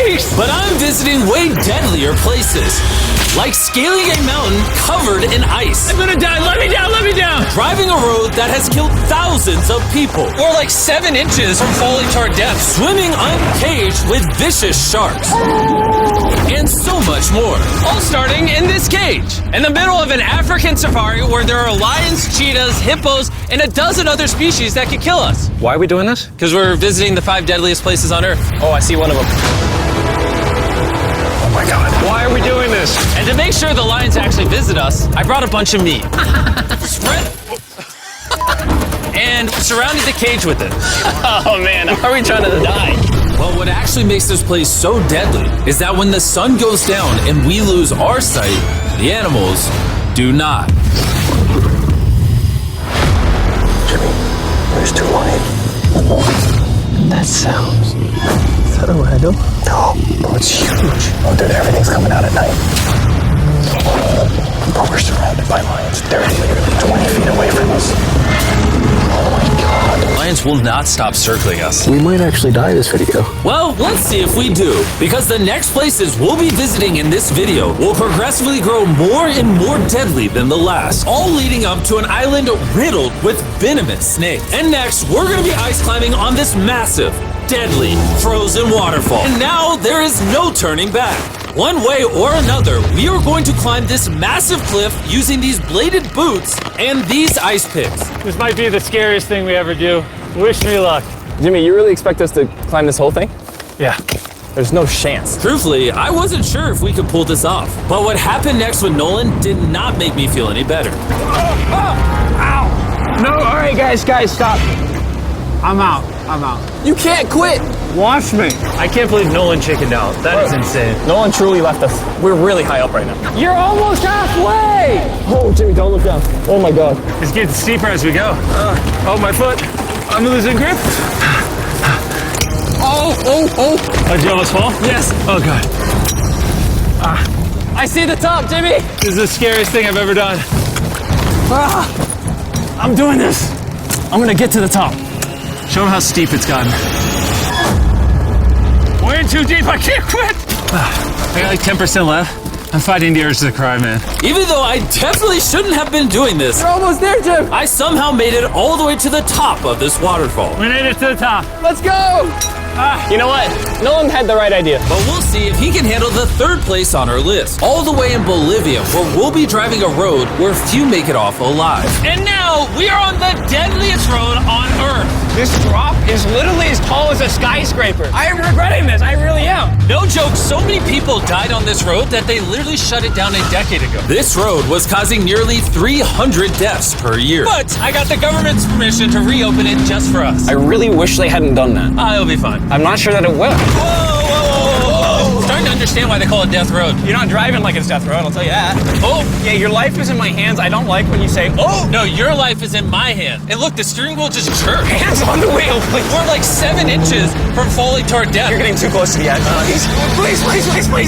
beast! But I'm visiting way deadlier places. Like scaling a mountain covered in ice. I'm gonna die, let me down, let me down! Driving a road that has killed thousands of people. Or like 7 inches from falling to our death. Swimming uncaged with vicious sharks. And so much more. All starting in this cage. In the middle of an African safari where there are lions, cheetahs, hippos, and a dozen other species that could kill us. Why are we doing this? Because we're visiting the 5 deadliest places on Earth. Oh, I see one of them. Oh my God. Why are we doing this? And to make sure the lions actually visit us, I brought a bunch of meat. Spread. And surrounded the cage with it. Oh man, are we trying to die? Well, what actually makes this place so deadly is that when the sun goes down and we lose our sight, the animals do not. Jimmy, there's 2 lions. That sounds... Is that a rhino? No, bro, it's huge. Oh, dude, everything's coming out at night. Bro, we're surrounded by lions. They're literally 20 feet away from us. Oh my God. Lions will not stop circling us. We might actually die this video. Well, let's see if we do. Because the next places we'll be visiting in this video will progressively grow more and more deadly than the last, all leading up to an island riddled with venomous snakes. And next, we're gonna be ice climbing on this massive, deadly, frozen waterfall. And now there is no turning back. One way or another, we are going to climb this massive cliff using these bladed boots and these ice picks. This might be the scariest thing we ever do. Wish me luck. Jimmy, you really expect us to climb this whole thing? Yeah. There's no chance. Truthfully, I wasn't sure if we could pull this off. But what happened next with Nolan did not make me feel any better. Ow! No, all right, guys, stop. I'm out. You can't quit! Watch me. I can't believe Nolan chickened out. That is insane. Nolan truly left us. We're really high up right now. You're almost halfway! Oh, Jimmy, don't look down. Oh my God. It's getting steeper as we go. Oh, my foot. I'm losing grip. Oh, did you almost fall? Yes. Oh, God. I see the top, Jimmy! This is the scariest thing I've ever done. I'm doing this. I'm gonna get to the top. Show them how steep it's gotten. We're in too deep, I can't quit! I got like 10% left. I'm fighting the urge to cry, man. Even though I definitely shouldn't have been doing this, We're almost there, Jim! I somehow made it all the way to the top of this waterfall. We made it to the top. Let's go! You know what? Nolan had the right idea. But we'll see if he can handle the 3rd place on our list, all the way in Bolivia, where we'll be driving a road where few make it off alive. And now we are on the deadliest road on Earth. This drop is literally as tall as a skyscraper. I am regretting this, I really am. No joke, so many people died on this road that they literally shut it down a decade ago. This road was causing nearly 300 deaths per year. But I got the government's permission to reopen it just for us. I really wish they hadn't done that. It'll be fine. I'm not sure that it will. Whoa. Starting to understand why they call it Death Road. You're not driving like it's Death Road, I'll tell you that. Oh, Yeah, your life is in my hands. I don't like when you say, oh! no, your life is in my hand. And look, the steering wheel just jerked. Hands on the wheel, please. We're like 7 inches from falling to our death. You're getting too close to the edge. Please.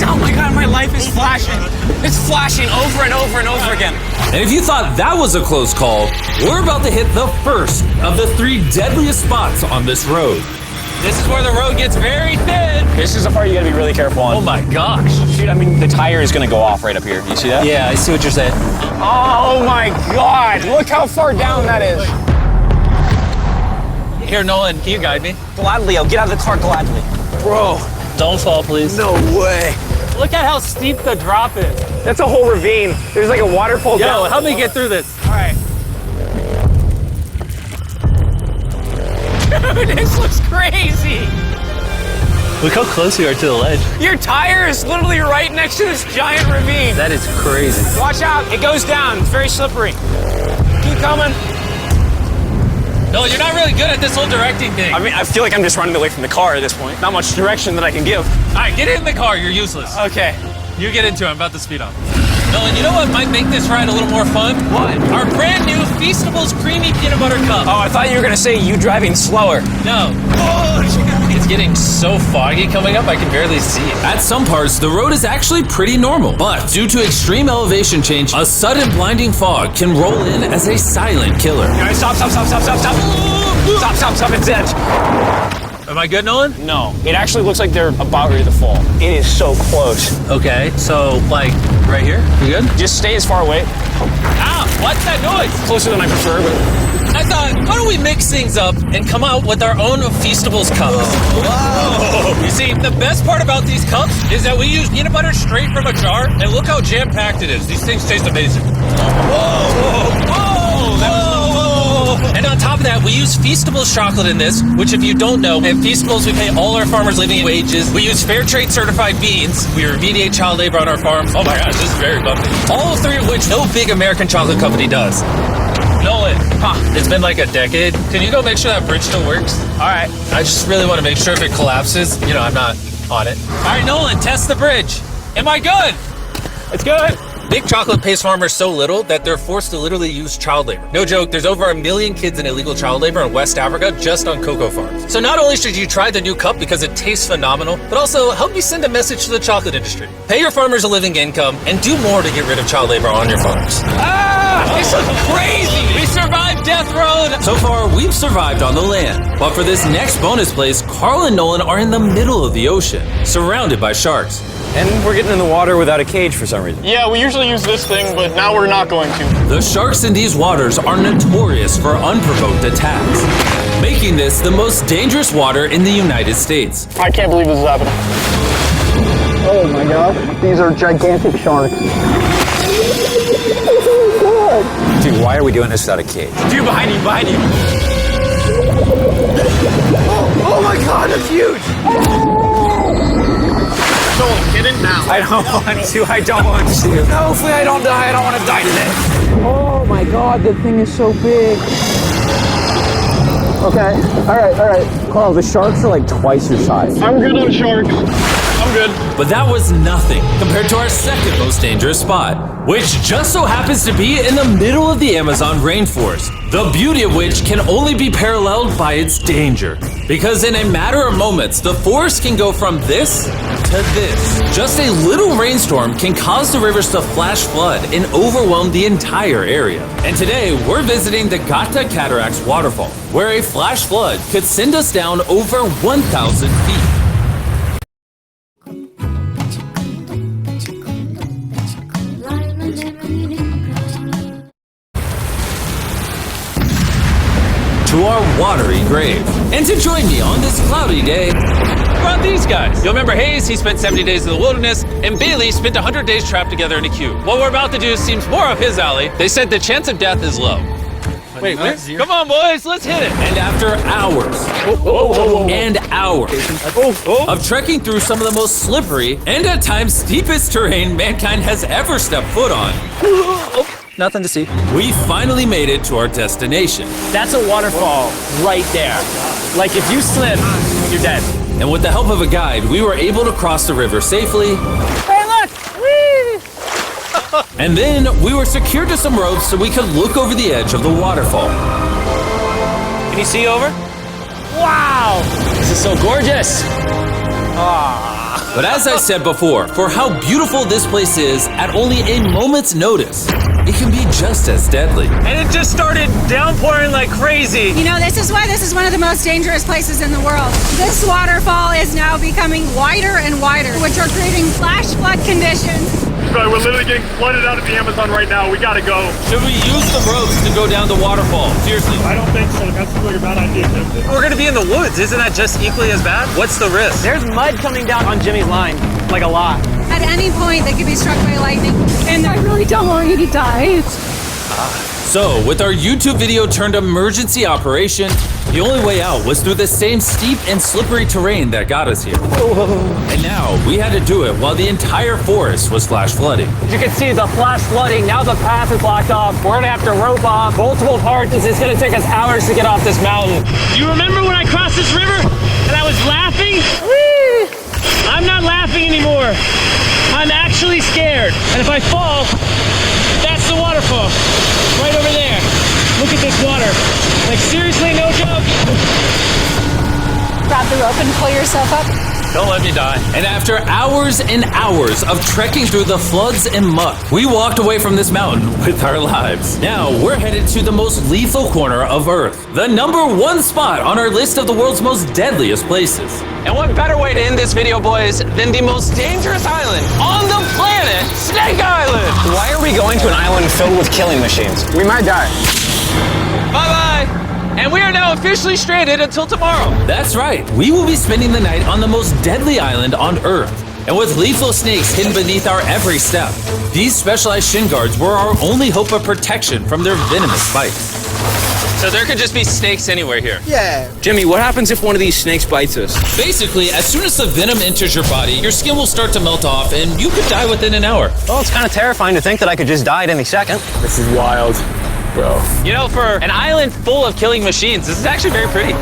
Oh my God, my life is flashing. It's flashing over and over and over again. And if you thought that was a close call, we're about to hit the first of the 3 deadliest spots on this road. This is where the road gets very thin. This is the part you gotta be really careful on. Oh my gosh. Shoot, I mean, the tire is gonna go off right up here. You see that? Yeah, I see what you're saying. Oh my God, look how far down that is. Here, Nolan, can you guide me? Gladly, I'll get out of the car gladly. Bro, Don't fall, please. no way. Look at how steep the drop is. That's a whole ravine. There's like a waterfall Yo, down. help me get through this. All right. Dude, this looks crazy. Look how close we are to the ledge. Your tire is literally right next to this giant ravine. That is crazy. Watch out, it goes down. It's very slippery. Keep coming. No, you're not really good at this whole directing thing. I mean, I feel like I'm just running away from the car at this point. Not much direction that I can give. All right, get in the car. You're useless. Okay. You get into it. I'm about to speed up. Nolan, you know what might make this ride a little more fun? What? Our brand new Feastables Creamy Peanut Butter Cup. Oh, I thought you were gonna say you driving slower. No. It's getting so foggy coming up, I can barely see it. At some parts, the road is actually pretty normal, but due to extreme elevation change, a sudden blinding fog can roll in as a silent killer. All right, stop, it's edge. Am I good, Nolan? No, it actually looks like they're about ready to fall. It is so close. Okay, so like right here? You good? Just stay as far away. Ah, what's that noise? Closer than I prefer, but I thought, why don't we mix things up and come out with our own Feastables cups? Whoa! You see, the best part about these cups is that we use peanut butter straight from a jar, and look how jam-packed it is. These things taste amazing. And on top of that, we use Feastables chocolate in this, which if you don't know, at Feastables we pay all our farmers living wages. We use fair trade certified beans. We remediate child labor on our farms. Oh my gosh, this is very bumpy. All three of which no big American chocolate company does. Nolan, it's been like a decade. Can you go make sure that bridge still works? all right. I just really want to make sure if it collapses, you know, I'm not on it. All right, Nolan, test the bridge. Am I good? It's good. Big chocolate pays farmers so little that they're forced to literally use child labor. No joke, there's over 1 million kids in illegal child labor in West Africa just on cocoa farms. So not only should you try the new cup because it tastes phenomenal, but also help me send a message to the chocolate industry. Pay your farmers a living income and do more to get rid of child labor on your farms. This is crazy. We survived Death Road! So far, we've survived on the land. But for this next bonus place, Carl and Nolan are in the middle of the ocean, surrounded by sharks. And we're getting in the water without a cage for some reason. Yeah, we usually use this thing, but now we're not going to. The sharks in these waters are notorious for unprovoked attacks, making this the most dangerous water in the United States. I can't believe this is happening. Oh my god, these are gigantic sharks. Dude, why are we doing this without a cage? Dude, behind you, behind you. Oh my god, that's huge. Get in now. I don't want to. I don't want to. No, hopefully I don't die. I don't want to die today. Oh my god, the thing is so big. Okay, all right. Carl, the sharks are like twice your size. I'm good on sharks. I'm good. But that was nothing compared to our second most dangerous spot, which just so happens to be in the middle of the Amazon rainforest, the beauty of which can only be paralleled by its danger. Because in a matter of moments, the forest can go from this to this. Just a little rainstorm can cause the rivers to flash flood and overwhelm the entire area. And today, we're visiting the Gata Cataracts waterfall, where a flash flood could send us down over 1,000 feet. To our watery grave. And to join me on this cloudy day, Brought these guys. You'll remember Hayes, he spent 70 days in the wilderness, and Bailey spent 100 days trapped together in a cube. What we're about to do seems more up his alley. They said the chance of death is low. Wait, come on, boys, let's hit it. and after hours and hours of trekking through some of the most slippery and at times steepest terrain mankind has ever stepped foot on, Nothing to see. we finally made it to our destination. That's a waterfall right there. Like if you slip, you're dead. And with the help of a guide, we were able to cross the river safely. Hey, look! Whee! And then we were secured to some ropes so we could look over the edge of the waterfall. Can you see over? Wow! This is so gorgeous. But as I said before, for how beautiful this place is, at only a moment's notice, it can be just as deadly. And it just started downpouring like crazy. You know, this is why this is one of the most dangerous places in the world. This waterfall is now becoming wider and wider, which are creating flash flood conditions. We're literally getting flooded out of the Amazon right now. We gotta go. Should we use the ropes to go down the waterfall? Seriously. I don't think so. That seems like a bad idea. We're gonna be in the woods. Isn't that just equally as bad? What's the risk? There's mud coming down on Jimmy's line, like a lot. At any point, they could be struck by lightning. And I really don't want you to die. So, with our YouTube video turned emergency operation, the only way out was through the same steep and slippery terrain that got us here. And now, we had to do it while the entire forest was flash flooding. As you can see, the flash flooding, now the path is blocked off. We're gonna have to rope off multiple parts. It's gonna take us hours to get off this mountain. You remember when I crossed this river and I was laughing? Whee! I'm not laughing anymore. I'm actually scared. And if I fall, that's the waterfall. Right over there. Look at this water. Like seriously, no joke. Grab the rope and pull yourself up. Don't let me die. And after hours and hours of trekking through the floods and muck, we walked away from this mountain with our lives. Now we're headed to the most lethal corner of Earth, the #1 spot on our list of the world's most deadliest places. And what better way to end this video, boys, than the most dangerous island on the planet, Snake Island? Why are we going to an island filled with killing machines? We might die. Bye-bye. And we are now officially stranded until tomorrow. That's right, we will be spending the night on the most deadly island on Earth. And with lethal snakes hidden beneath our every step, these specialized shin guards were our only hope of protection from their venomous bites. So there could just be snakes anywhere here. Yeah. Jimmy, what happens if one of these snakes bites us? Basically, as soon as the venom enters your body, your skin will start to melt off and you could die within an hour. Well, it's kind of terrifying to think that I could just die at any second. This is wild, bro. You know, for an island full of killing machines, this is actually very pretty.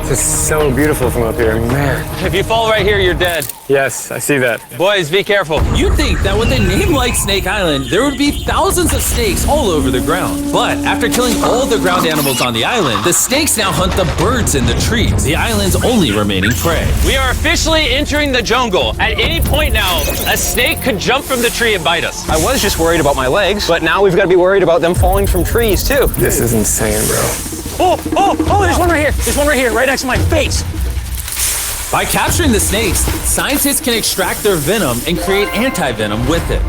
This is so beautiful from up here, man. If you fall right here, you're dead. Yes, I see that. Boys, be careful. You'd think that with a name like Snake Island, there would be thousands of snakes all over the ground. But after killing all the ground animals on the island, the snakes now hunt the birds in the trees, the island's only remaining prey. We are officially entering the jungle. At any point now, a snake could jump from the tree and bite us. I was just worried about my legs, but now we've got to be worried about them falling from trees, too. This is insane, bro. Oh, there's one right here. There's one right here, right next to my face. By capturing the snakes, scientists can extract their venom and create anti-venom with it.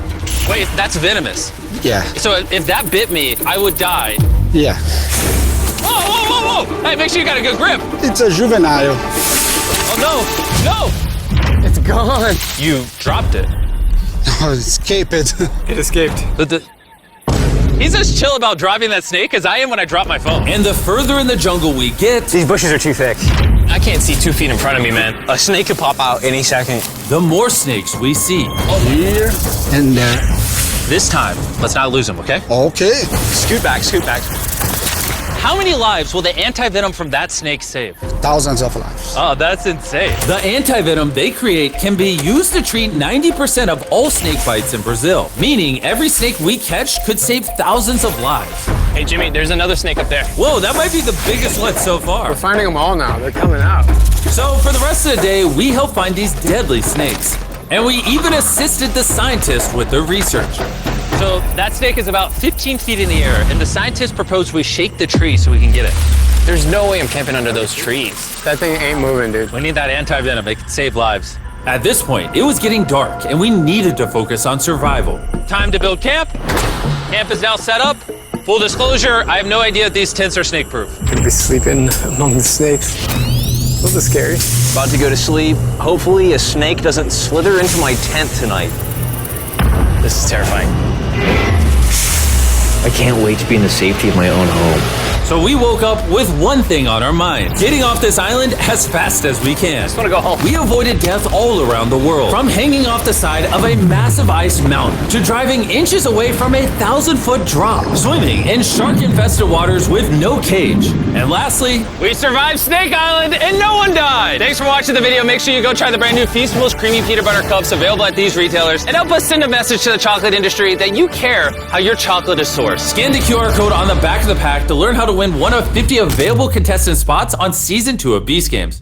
Wait, that's venomous. Yeah. So if that bit me, I would die. Yeah. Whoa! Hey, make sure you got a good grip. It's a juvenile. Oh, no! It's gone. You dropped it. Oh, escape it. It escaped. He's as chill about dropping that snake as I am when I drop my phone. And the further in the jungle we get, These bushes are too thick. I can't see 2 feet in front of me, man. A snake could pop out any second. the more snakes we see. Here and there. This time, let's not lose him, okay? Okay. Scoot back, scoot back. How many lives will the anti-venom from that snake save? Thousands of lives. Oh, that's insane. The anti-venom they create can be used to treat 90% of all snake bites in Brazil, meaning every snake we catch could save thousands of lives. Hey, Jimmy, there's another snake up there. Whoa, that might be the biggest one so far. We're finding them all now. They're coming out. So for the rest of the day, we helped find these deadly snakes. And we even assisted the scientists with their research. So that snake is about 15 feet in the air, and the scientists proposed we shake the tree so we can get it. There's no way I'm camping under those trees. That thing ain't moving, dude. We need that anti-venom. It can save lives. At this point, it was getting dark and we needed to focus on survival. Time to build camp. Camp is now set up. Full disclosure, I have no idea if these tents are snake-proof. Could be sleeping among the snakes. A little scary. About to go to sleep. Hopefully a snake doesn't slither into my tent tonight. This is terrifying. I can't wait to be in the safety of my own home. So we woke up with one thing on our mind: getting off this island as fast as we can. Just want to go home. We avoided death all around the world, from hanging off the side of a massive ice mountain to driving inches away from a 1,000-foot drop, swimming in shark-infested waters with no cage. And lastly, We survived Snake Island and no one died. Thanks for watching the video. Make sure you go try the brand new Feastables Creamy Peanut Butter Cups available at these retailers, and help us send a message to the chocolate industry that you care how your chocolate is sourced. scan the QR code on the back of the pack to learn how to win one of 50 available contestant spots on Season 2 of Beast Games.